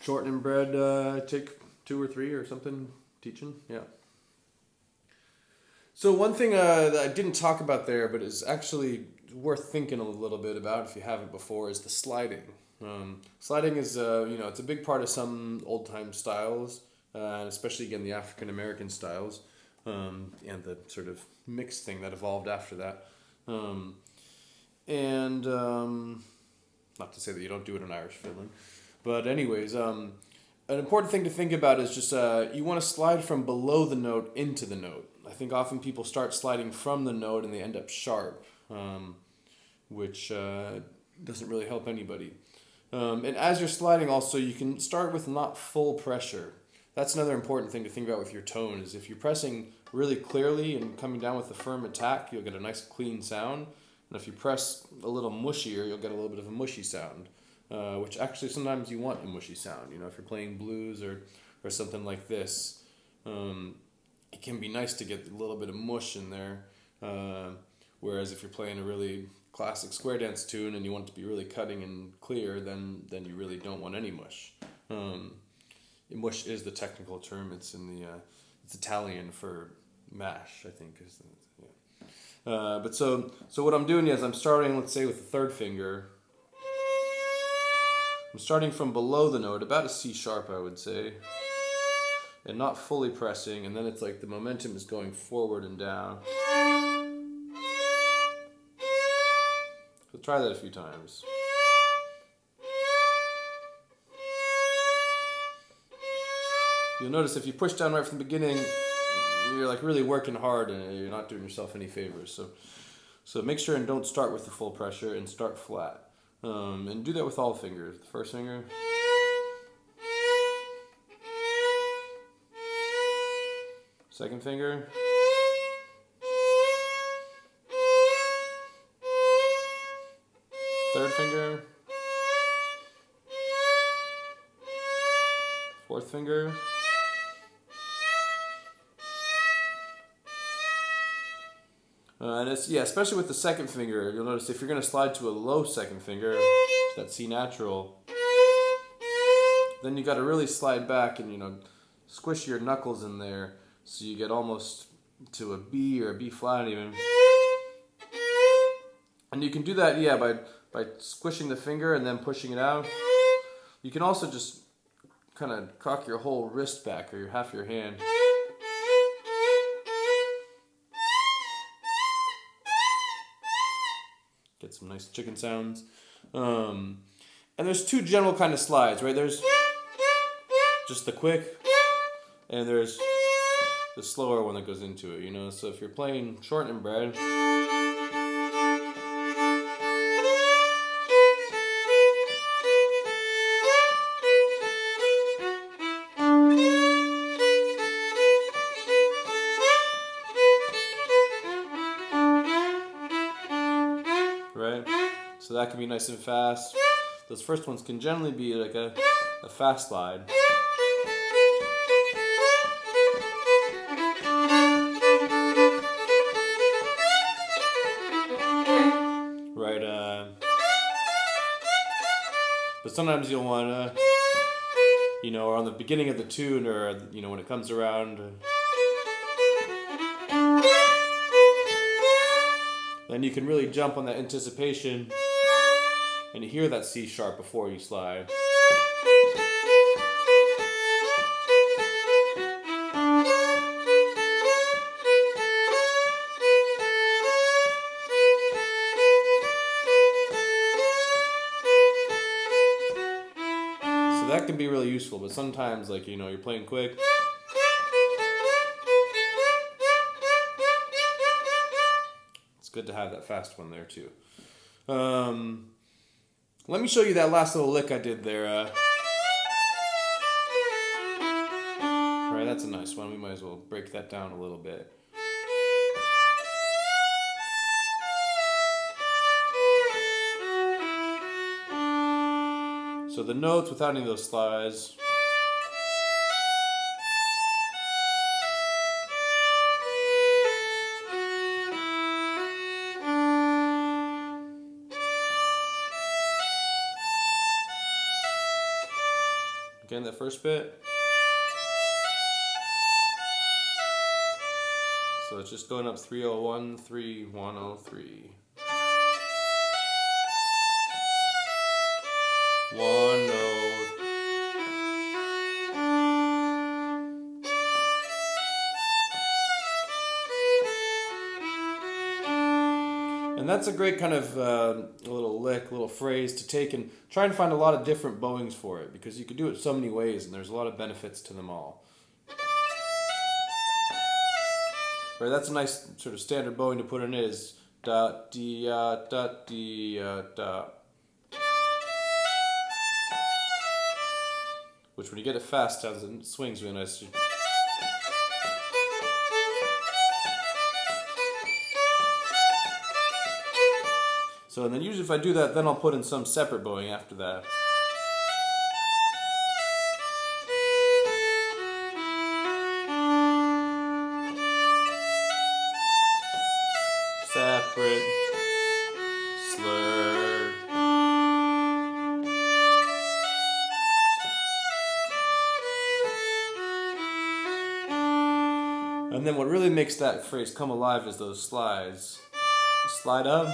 Shortnin Bread, take 2 or 3 or something, teaching, yeah. So one thing that I didn't talk about there, but is actually worth thinking a little bit about if you haven't before, is the sliding. Sliding is, it's a big part of some old-time styles, and especially, again, the African-American styles, and the sort of mixed thing that evolved after that. Not to say that you don't do it in Irish fiddling, but anyways, an important thing to think about is just you want to slide from below the note into the note. I think often people start sliding from the note and they end up sharp, which doesn't really help anybody. And as you're sliding also, you can start with not full pressure. That's another important thing to think about with your tone, is if you're pressing really clearly and coming down with a firm attack, you'll get a nice clean sound. And if you press a little mushier, you'll get a little bit of a mushy sound, which actually sometimes you want a mushy sound. If you're playing blues or something like this, it can be nice to get a little bit of mush in there. Whereas if you're playing a really classic square dance tune and you want it to be really cutting and clear, then you really don't want any mush. Mush is the technical term. It's it's Italian for mash, I think. But so what I'm doing is I'm starting, let's say, with the third finger. I'm starting from below the note, about a C sharp, I would say, and not fully pressing, and then it's like the momentum is going forward and down. So try that a few times. You'll notice if you push down right from the beginning, you're like really working hard and you're not doing yourself any favors. So make sure and don't start with the full pressure and start flat. And do that with all fingers. The first finger. Second finger. Third finger. Fourth finger. And especially with the second finger, you'll notice if you're going to slide to a low second finger, that C natural, then you got to really slide back and squish your knuckles in there so you get almost to a B or a B flat even. And you can do that, by squishing the finger and then pushing it out. You can also just kind of cock your whole wrist back or half your hand. Get some nice chicken sounds. And there's 2 general kind of slides, right? There's just the quick, and there's the slower one that goes into it, So if you're playing Shortnin Bread, right? So that can be nice and fast. Those first ones can generally be like a fast slide. Right, but sometimes you'll want to, or on the beginning of the tune, or, when it comes around, then you can really jump on that anticipation and you hear that C sharp before you slide. So that can be really useful, but sometimes, you're playing quick. It's good to have that fast one there too. Let me show you that last little lick I did there. Alright, that's a nice one. We might as well break that down a little bit. So the notes without any of those slides. Again, that first bit. So it's just going up 301, 3, 103. 103. And that's a great kind of little lick, little phrase to take and try and find a lot of different bowings for it, because you could do it so many ways and there's a lot of benefits to them all. Right, that's a nice sort of standard bowing to put in it is da dee da dee da. Which when you get it fast sounds and swings really nice. So and then usually if I do that, then I'll put in some separate bowing after that. Separate, slur. And then what really makes that phrase come alive is those slides. Slide up.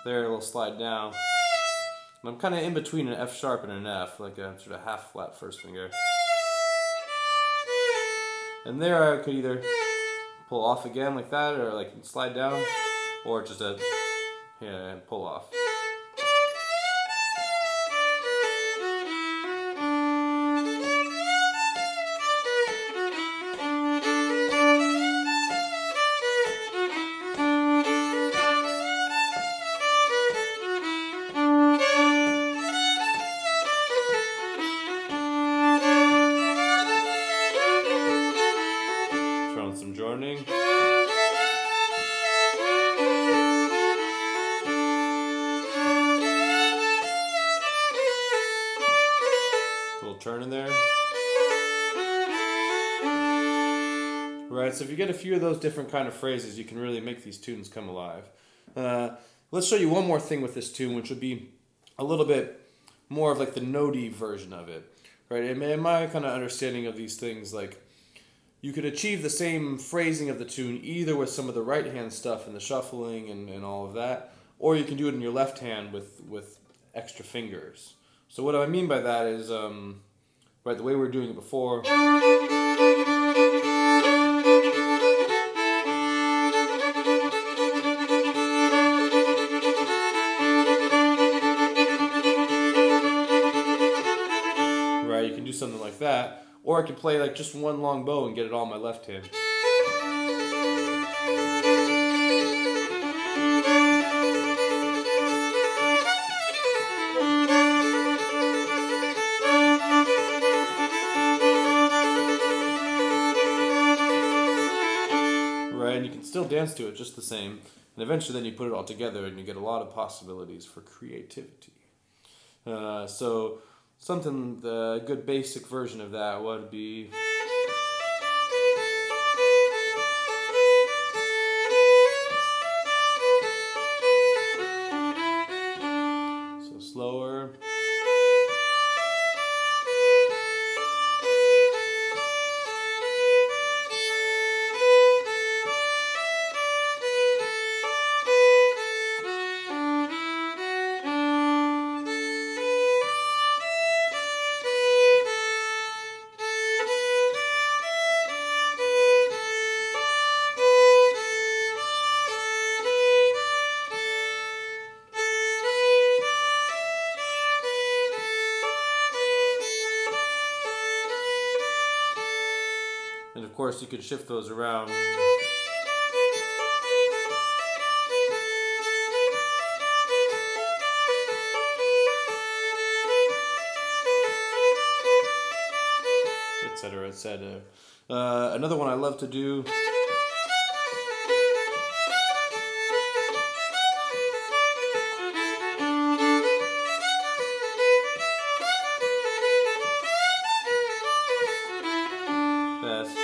There, a little slide down. And I'm kind of in between an F sharp and an F, like a sort of half flat first finger. And there I could either pull off again like that, or like slide down, or just and pull off. Throwing some joining. Little turn in there. Right, so if you get a few of those different kind of phrases, you can really make these tunes come alive. Let's show you one more thing with this tune, which would be a little bit more of like the notey version of it. Right, in my kind of understanding of these things, like you could achieve the same phrasing of the tune either with some of the right hand stuff and the shuffling and all of that, or you can do it in your left hand with extra fingers. So what I mean by that is, right, the way we were doing it before. Right, you can do something like that, or I could play like just one long bow and get it all in my left hand. Right, and you can still dance to it just the same, and eventually then you put it all together and you get a lot of possibilities for creativity. So something, the good basic version of that would be. So slower. And of course you could shift those around. Etc., etc. Another one I love to do. Fast.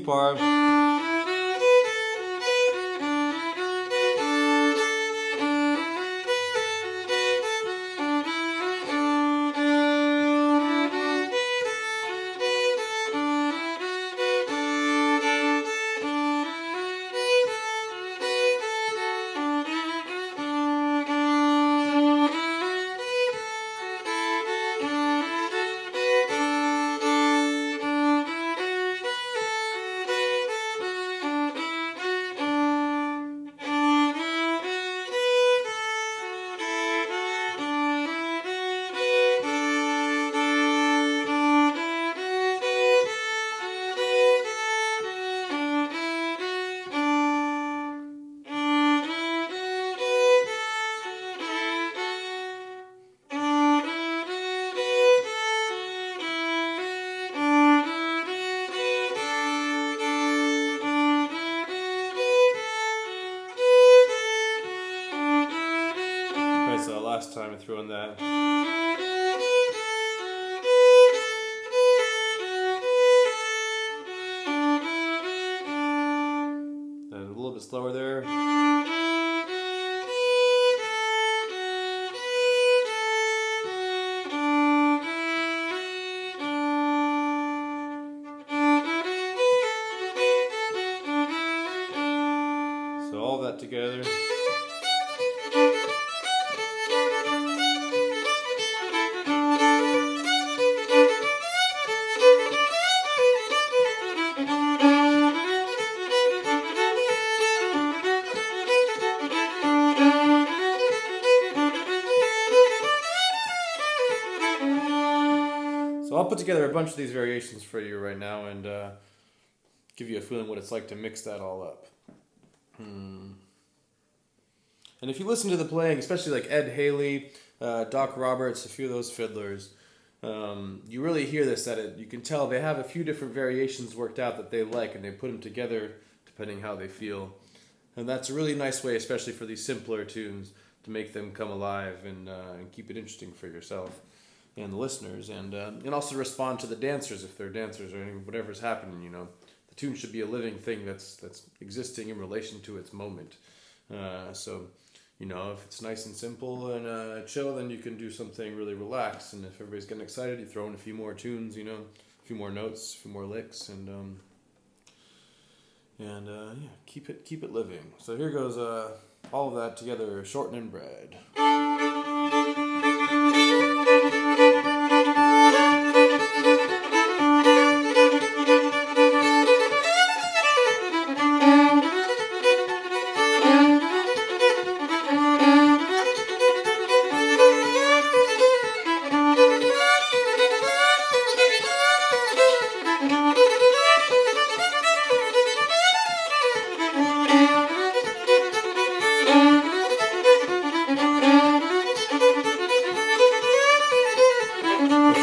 part. So last time I threw in that. Then a little bit slower there. So all that together. So I'll put together a bunch of these variations for you right now and give you a feeling what it's like to mix that all up. And if you listen to the playing, especially like Ed Haley, Doc Roberts, a few of those fiddlers, you really hear this, that you can tell they have a few different variations worked out that they like, and they put them together depending how they feel. And that's a really nice way, especially for these simpler tunes, to make them come alive and keep it interesting for yourself and the listeners, and also respond to the dancers if they're dancers or whatever's happening. You know, the tune should be a living thing that's existing in relation to its moment. So, you know, if it's nice and simple and chill, then you can do something really relaxed. And if everybody's getting excited, you throw in a few more tunes, you know, a few more notes, a few more licks, and yeah, keep it living. So here goes all of that together, Shortnin Bread.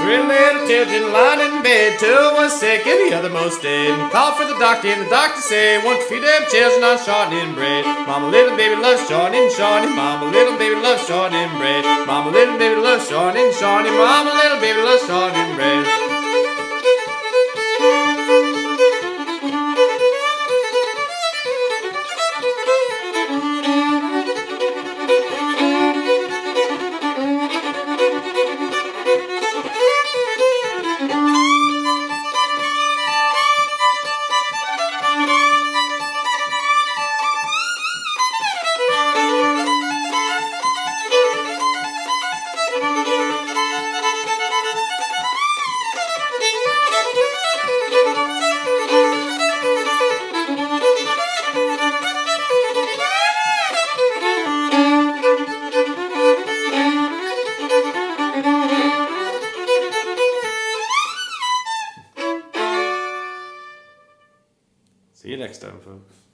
Three little children lying in bed, two was sick and the other most dead. Called for the doctor and the doctor said, "Want to feed them children on shortening bread." Mama little baby loves shortening. Mama little baby loves shortening bread. Mama little baby loves shortening. Mama little baby loves shortening bread. See you next time, folks.